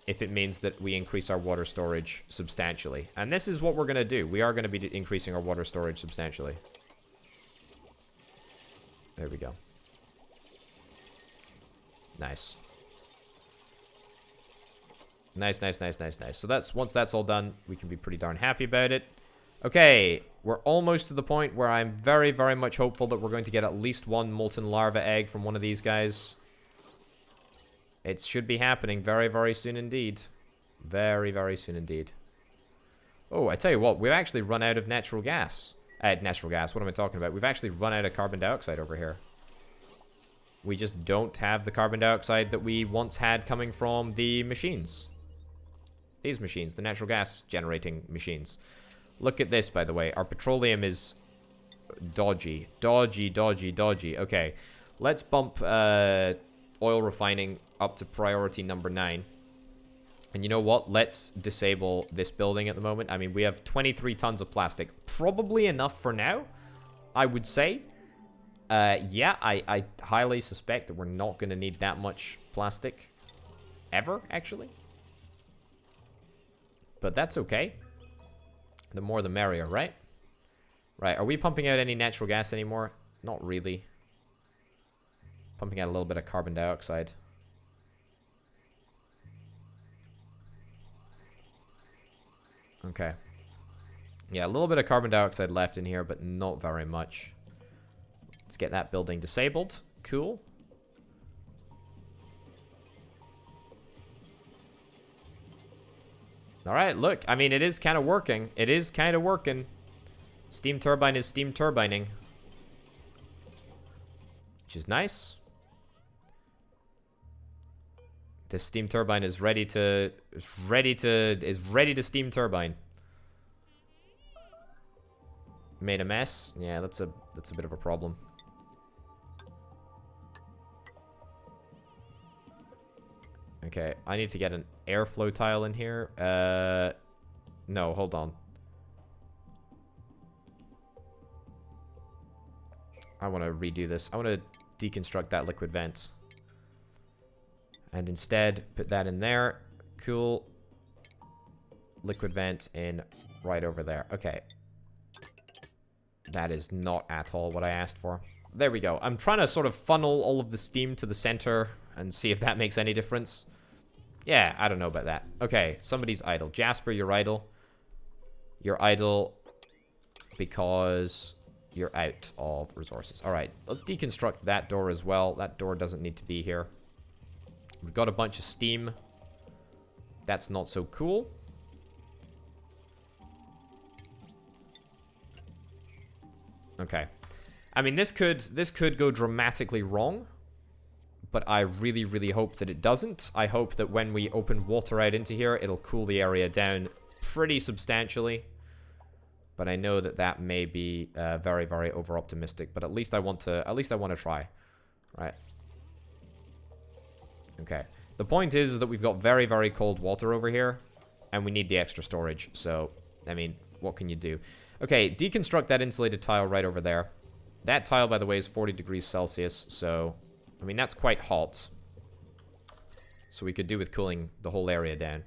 [SPEAKER 1] if it means that we increase our water storage substantially. And this is what we're going to do. We are going to be increasing our water storage substantially. There we go. Nice. Nice, nice, nice, nice, nice. So that's, once that's all done, we can be pretty darn happy about it. Okay, we're almost to the point where I'm very, very much hopeful that we're going to get at least one molten larva egg from one of these guys. It should be happening very, very soon indeed. Very, very soon indeed. Oh, I tell you what, we've actually run out of natural gas. Natural gas, what am I talking about? We've actually run out of carbon dioxide over here. We just don't have the carbon dioxide that we once had coming from the machines. These machines, the natural gas generating machines. Look at this, by the way. Our petroleum is dodgy. Dodgy, dodgy, dodgy. Okay, let's bump oil refining up to priority number 9. And you know what? Let's disable this building at the moment. I mean, we have 23 tons of plastic. Probably enough for now, I would say. Yeah, I highly suspect that we're not going to need that much plastic. Ever, actually. But that's okay. The more the merrier, right? Right, are we pumping out any natural gas anymore? Not really. Pumping out a little bit of carbon dioxide. Okay. Yeah, a little bit of carbon dioxide left in here, but not very much. Let's get that building disabled. Cool. Alright, look. I mean, it is kind of working. It is kind of working. Steam turbine is steam turbining. Which is nice. This steam turbine is ready to... is ready to steam turbine. Made a mess? Yeah, that's a bit of a problem. Okay, I need to get an airflow tile in here. No, hold on. I want to redo this. I want to deconstruct that liquid vent. And instead, put that in there. Cool. Liquid vent in right over there. Okay. That is not at all what I asked for. There we go. I'm trying to sort of funnel all of the steam to the center and see if that makes any difference. Yeah, I don't know about that. Okay, somebody's idle. Jasper, you're idle. You're idle because you're out of resources. All right, let's deconstruct that door as well. That door doesn't need to be here. We've got a bunch of steam. That's not so cool. Okay. I mean, this could go dramatically wrong, but I really, really hope that it doesn't. I hope that when we open water out into here, it'll cool the area down pretty substantially. But I know that that may be very, very over-optimistic. But at least I want to try, right? Okay. The point is that we've got very, very cold water over here, and we need the extra storage. So, I mean, what can you do? Okay, deconstruct that insulated tile right over there. That tile, by the way, is 40 degrees Celsius, so, I mean, that's quite hot. So we could do with cooling the whole area down.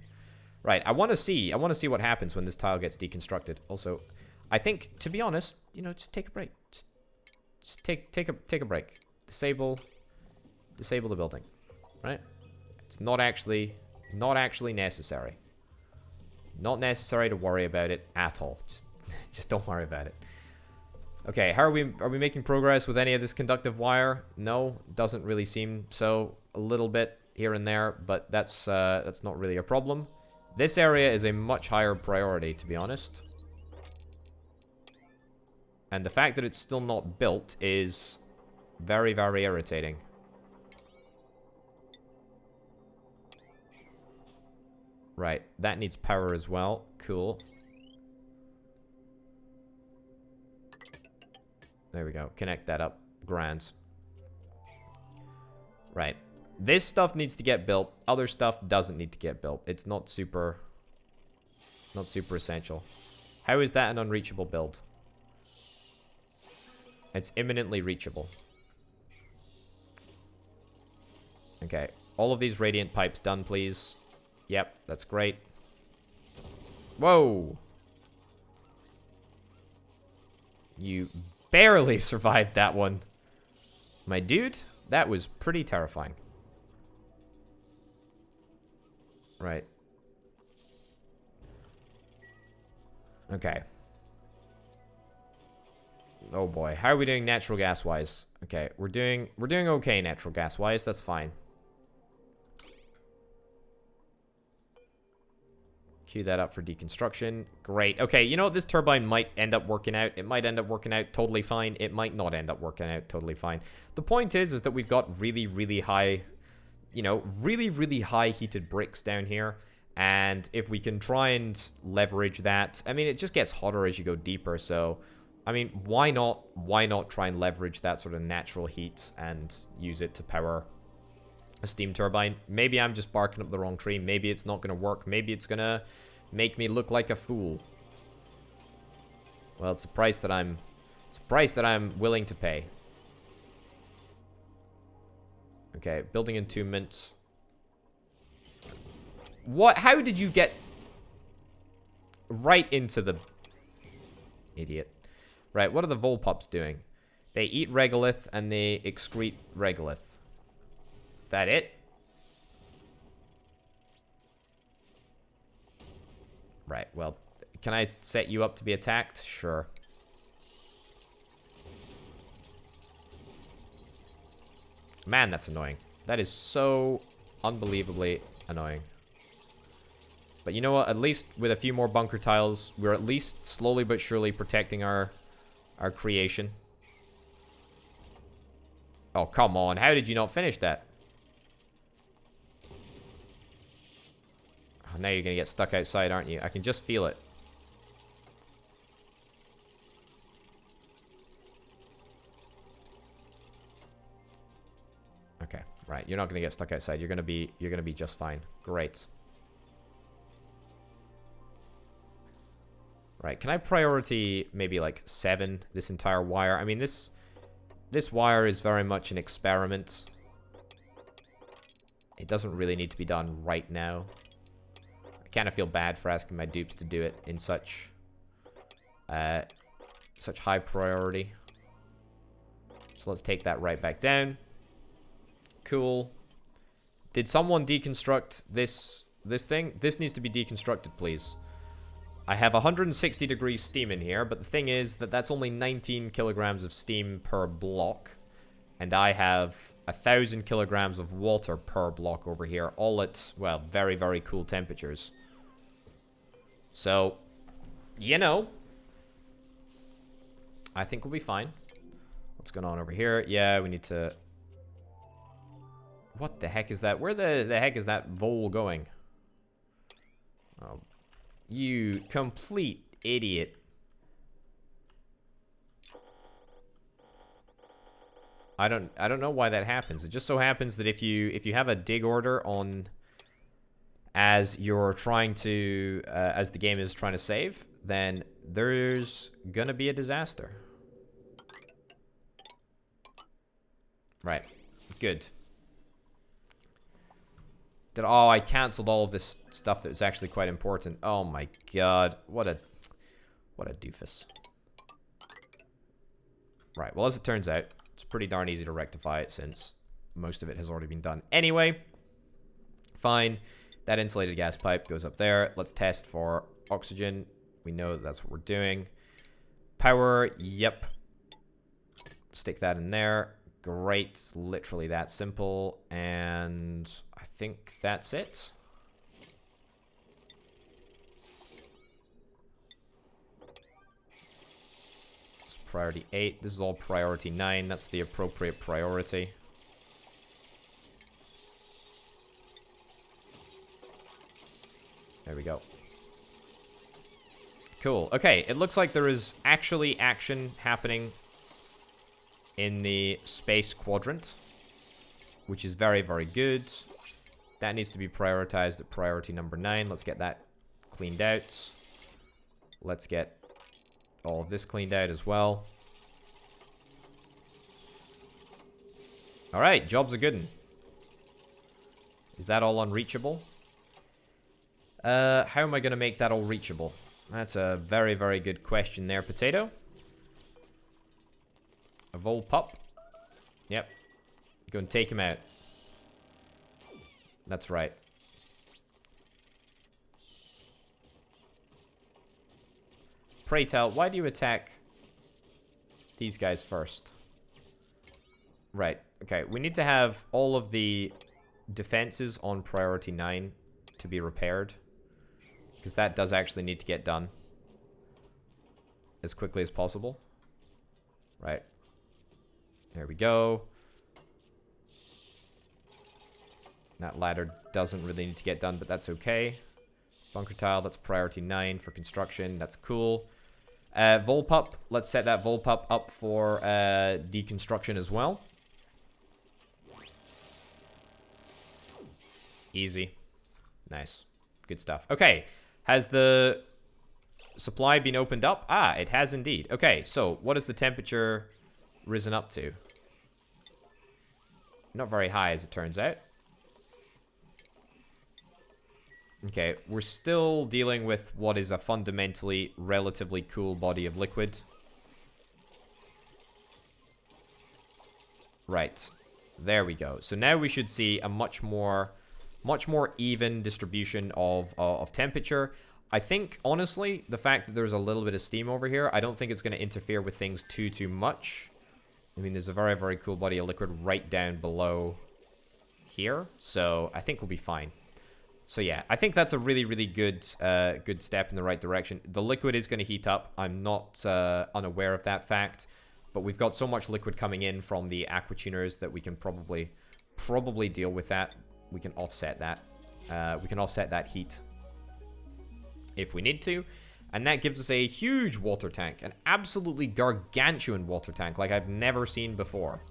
[SPEAKER 1] Right, I want to see what happens when this tile gets deconstructed. Also, I think, to be honest, you know, just take a break. Just take a break. Disable, disable the building. Right? It's not actually necessary. Not necessary to worry about it at all. Just don't worry about it. Okay, how are we making progress with any of this conductive wire? No, doesn't really seem so. A little bit here and there, but that's not really a problem. This area is a much higher priority, to be honest. And the fact that it's still not built is very, very irritating. Right, that needs power as well. Cool. There we go. Connect that up. Grand. Right. This stuff needs to get built. Other stuff doesn't need to get built. It's not super essential. How is that an unreachable build? It's imminently reachable. Okay. All of these radiant pipes done, please. Yep, that's great. Whoa! You barely survived that one. My dude, that was pretty terrifying. Right. Okay. Oh boy, how are we doing natural gas wise? Okay, we're doing okay natural gas wise. That's fine. Cue that up for deconstruction. Great. Okay, you know what? This turbine might end up working out. It might end up working out totally fine. It might not end up working out totally fine. The point is that we've got really, really high, you know, really, really high heated bricks down here. And if we can try and leverage that, I mean, it just gets hotter as you go deeper. So, I mean, why not try and leverage that sort of natural heat and use it to power a steam turbine? Maybe I'm just barking up the wrong tree. Maybe it's not going to work. Maybe it's going to make me look like a fool. Well, it's a price that I'm willing to pay. Okay, building entombment. What? How did you get right into the idiot? Right, what are the Volpups doing? They eat regolith and they excrete regolith. Is that it? Right, well, can I set you up to be attacked? Sure. Man, that's annoying. That is so unbelievably annoying. But you know what? At least with a few more bunker tiles, we're at least slowly but surely protecting our creation. Oh, come on. How did you not finish that? Oh, now you're going to get stuck outside, aren't you? I can just feel it. Okay, right. You're not going to get stuck outside. You're going to be just fine. Great. Right, can I priority maybe like 7 this entire wire? I mean, this wire is very much an experiment. It doesn't really need to be done right now. I kind of feel bad for asking my dupes to do it in such high priority. So let's take that right back down. Cool. Did someone deconstruct this thing? This needs to be deconstructed, please. I have 160 degrees steam in here, but the thing is that that's only 19 kilograms of steam per block. And I have 1,000 kilograms of water per block over here, all at, well, very, very cool temperatures. So, you know, I think we'll be fine. What's going on over here? Yeah, we need to... What the heck is that? Where the heck is that vole going? Oh, you complete idiot. I don't know why that happens. It just so happens that if you have a dig order on as you're trying to as the game is trying to save, then there's gonna be a disaster. Right. Good. Oh, I cancelled all of this stuff that was actually quite important. Oh my god. What a doofus. Right, well, as it turns out, it's pretty darn easy to rectify it since most of it has already been done anyway. Fine. That insulated gas pipe goes up there. Let's test for oxygen. We know that that's what we're doing. Power, yep. Stick that in there. Great. It's literally that simple. And I think that's it. It's priority 8. This is all priority 9. That's the appropriate priority. There we go. Cool. Okay, it looks like there is actually action happening in the space quadrant, which is very, very good. That needs to be prioritized at priority number 9. Let's get that cleaned out. Let's get all of this cleaned out as well. Alright, job's a good one. Is that all unreachable? How am I going to make that all reachable? That's a very, very good question there, Potato. A vol pup. Yep. Go and take him out. That's right. Pray tell, why do you attack these guys first? Right. Okay, we need to have all of the defenses on priority 9 to be repaired. Because that does actually need to get done as quickly as possible. Right. There we go. That ladder doesn't really need to get done, but that's okay. Bunker tile, that's priority 9 for construction. That's cool. Volpup, let's set that Volpup up for deconstruction as well. Easy. Nice. Good stuff. Okay. Has the supply been opened up? Ah, it has indeed. Okay, so what has the temperature risen up to? Not very high, as it turns out. Okay, we're still dealing with what is a fundamentally relatively cool body of liquid. Right. There we go. So now we should see a much more even distribution of temperature. I think, honestly, the fact that there's a little bit of steam over here, I don't think it's going to interfere with things too much. I mean, there's a very, very cool body of liquid right down below here. So I think we'll be fine. So yeah, I think that's a really, really good good step in the right direction. The liquid is going to heat up. I'm not unaware of that fact. But we've got so much liquid coming in from the aqua tuners that we can probably deal with that. We can offset that. We can offset that heat if we need to. And that gives us a huge water tank. An absolutely gargantuan water tank like I've never seen before.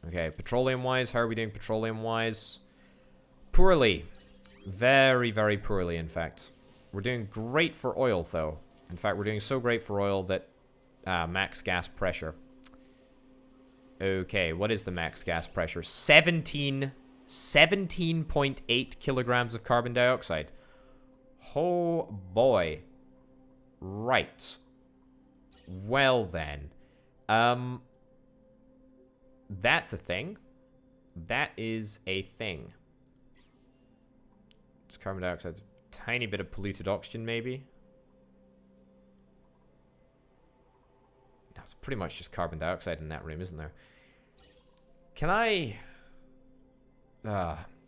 [SPEAKER 1] Okay, petroleum-wise, how are we doing petroleum-wise? Poorly. Very, very poorly, in fact. We're doing great for oil, though. In fact, we're doing so great for oil that... max gas pressure. Okay, what is the max gas pressure? 17.8 kilograms of carbon dioxide. Oh, boy. Right. Well, then. That's a thing. That is a thing. It's carbon dioxide. Tiny bit of polluted oxygen, maybe. No, it's pretty much just carbon dioxide in that room, isn't there? Can I...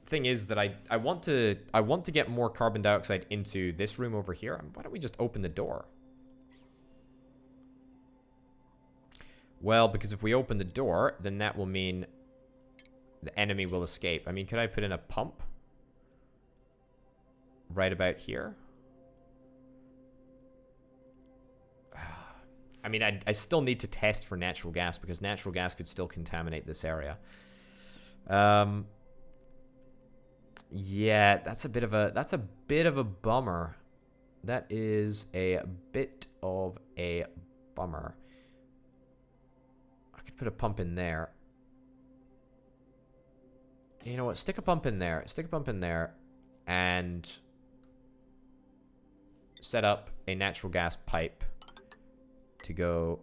[SPEAKER 1] thing is that I want to get more carbon dioxide into this room over here. Why don't we just open the door? Well, because if we open the door, then that will mean the enemy will escape. I mean, could I put in a pump? Right about here? I mean, I still need to test for natural gas, because natural gas could still contaminate this area. Yeah, that's a bit of a bummer. That is a bit of a bummer. I could put a pump in there. You know what? Stick a pump in there. Stick a pump in there. And set up a natural gas pipe to go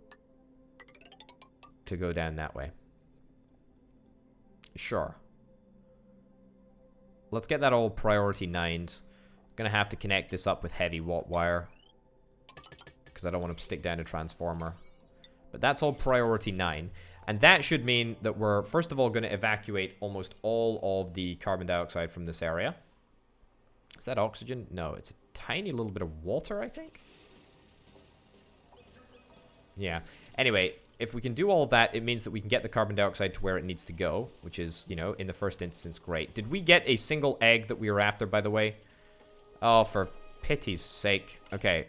[SPEAKER 1] to go down that way. Sure. Let's get that all priority 9'd. Gonna have to connect this up with heavy watt wire, because I don't want to stick down a transformer. But that's all priority 9. And that should mean that we're, first of all, going to evacuate almost all of the carbon dioxide from this area. Is that oxygen? No, it's a tiny little bit of water, I think. Yeah. Anyway, if we can do all of that, it means that we can get the carbon dioxide to where it needs to go, which is, you know, in the first instance, great. Did we get a single egg that we were after, by the way? Oh, for pity's sake. Okay.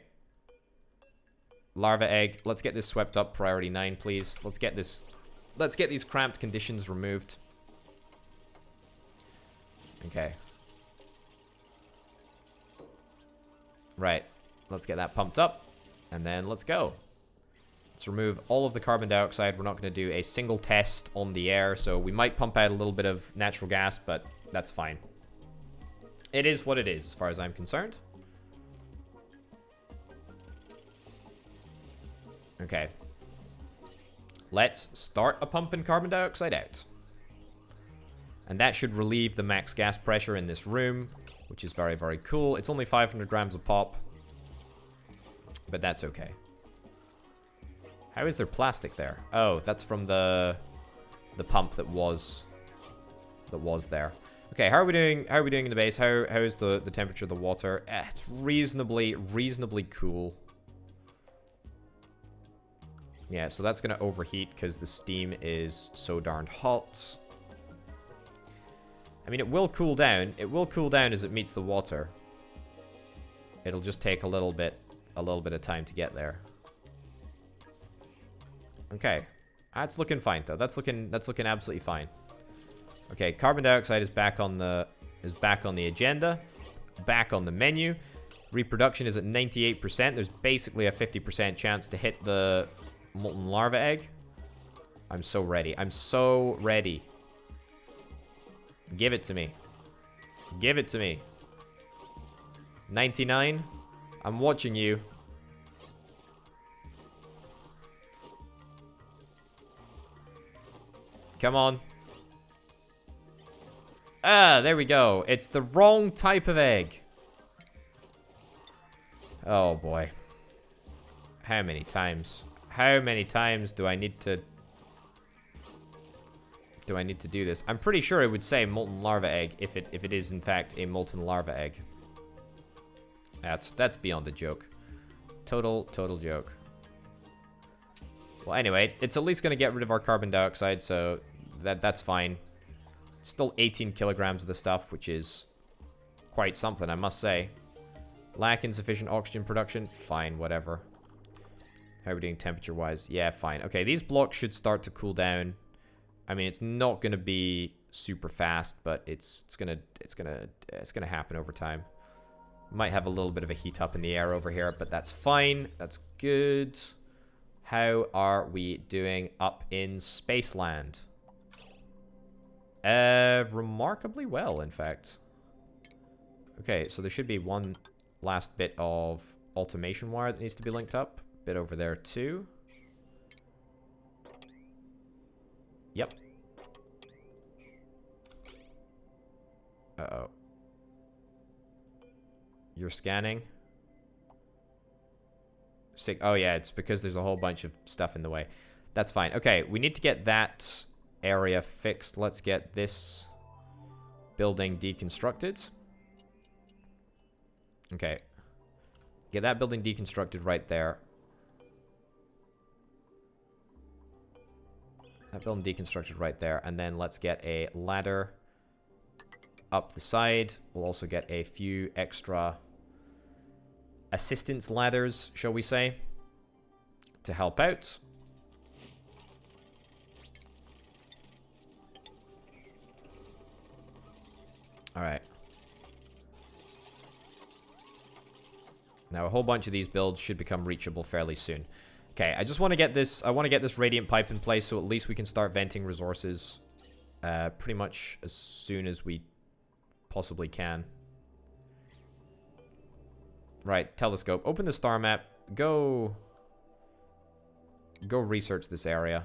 [SPEAKER 1] Larva egg. Let's get this swept up. Priority 9, please. Let's get these cramped conditions removed. Okay. Right. Let's get that pumped up. And then let's go. Let's remove all of the carbon dioxide. We're not going to do a single test on the air, so we might pump out a little bit of natural gas, but that's fine. It is what it is, as far as I'm concerned. Okay. Let's start a pumping carbon dioxide out. And that should relieve the max gas pressure in this room, which is very, very cool. It's only 500 grams a pop, but that's okay. How is there plastic there? Oh, that's from the pump that was there. Okay, how are we doing? How are we doing in the base? How is the temperature of the water? It's reasonably cool. Yeah, so that's gonna overheat because the steam is so darn hot. I mean, it will cool down. It will cool down as it meets the water. It'll just take a little bit of time to get there. Okay, that's looking fine though. That's looking absolutely fine. Okay, carbon dioxide is back on the agenda, back on the menu. Reproduction is at 98%. There's basically a 50% chance to hit the molten larva egg. I'm so ready. I'm so ready. Give it to me. Give it to me. 99. I'm watching you. Come on. Ah, there we go. It's the wrong type of egg. Oh boy. How many times? How many times do I need to do this? I'm pretty sure it would say molten larva egg if it is in fact a molten larva egg. That's beyond a joke. Total joke. Well, anyway, it's at least going to get rid of our carbon dioxide, so that's fine. Still 18 kilograms of the stuff, which is quite something, I must say. Lack insufficient oxygen production? Fine, whatever. How are we doing temperature-wise? Yeah, fine. Okay, these blocks should start to cool down. I mean, it's not going to be super fast, but it's gonna happen over time. Might have a little bit of a heat up in the air over here, but that's fine. That's good. How are we doing up in Spaceland? Remarkably well, in fact. Okay, so there should be one last bit of automation wire that needs to be linked up. Bit over there too. Yep. Uh-oh. You're scanning? Sick. Oh yeah, it's because there's a whole bunch of stuff in the way. That's fine. Okay, we need to get that area fixed. Let's get this building deconstructed. Okay. Get that building deconstructed right there. That building deconstructed right there. And then let's get a ladder up the side. We'll also get a few extra assistance ladders, shall we say, to help out. All right. Now a whole bunch of these builds should become reachable fairly soon. Okay, I just want to get this. I want to get this radiant pipe in place so at least we can start venting resources pretty much as soon as we possibly can. Right, telescope. Open the star map. Go research this area.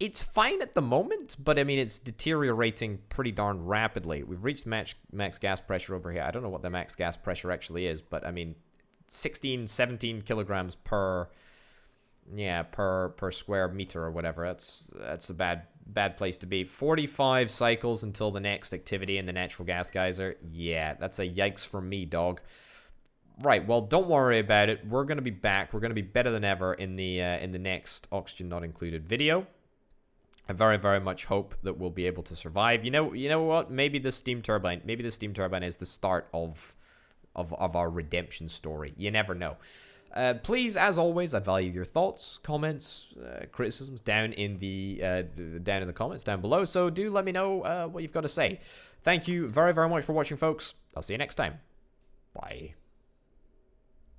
[SPEAKER 1] It's fine at the moment, but I mean, it's deteriorating pretty darn rapidly. We've reached max gas pressure over here. I don't know what the max gas pressure actually is, but I mean, 16, 17 kilograms per square meter or whatever. That's a bad place to be. 45 cycles until the next activity in the natural gas geyser. Yeah, that's a yikes for me, dog. Right, well, don't worry about it. We're going to be back. We're going to be better than ever in the next Oxygen Not Included video. I very, very much hope that we'll be able to survive. You know what? Maybe the steam turbine is the start of our redemption story. You never know. Please, as always, I value your thoughts, comments, criticisms down in the comments down below. So do let me know what you've got to say. Thank you very, very much for watching, folks. I'll see you next time. Bye.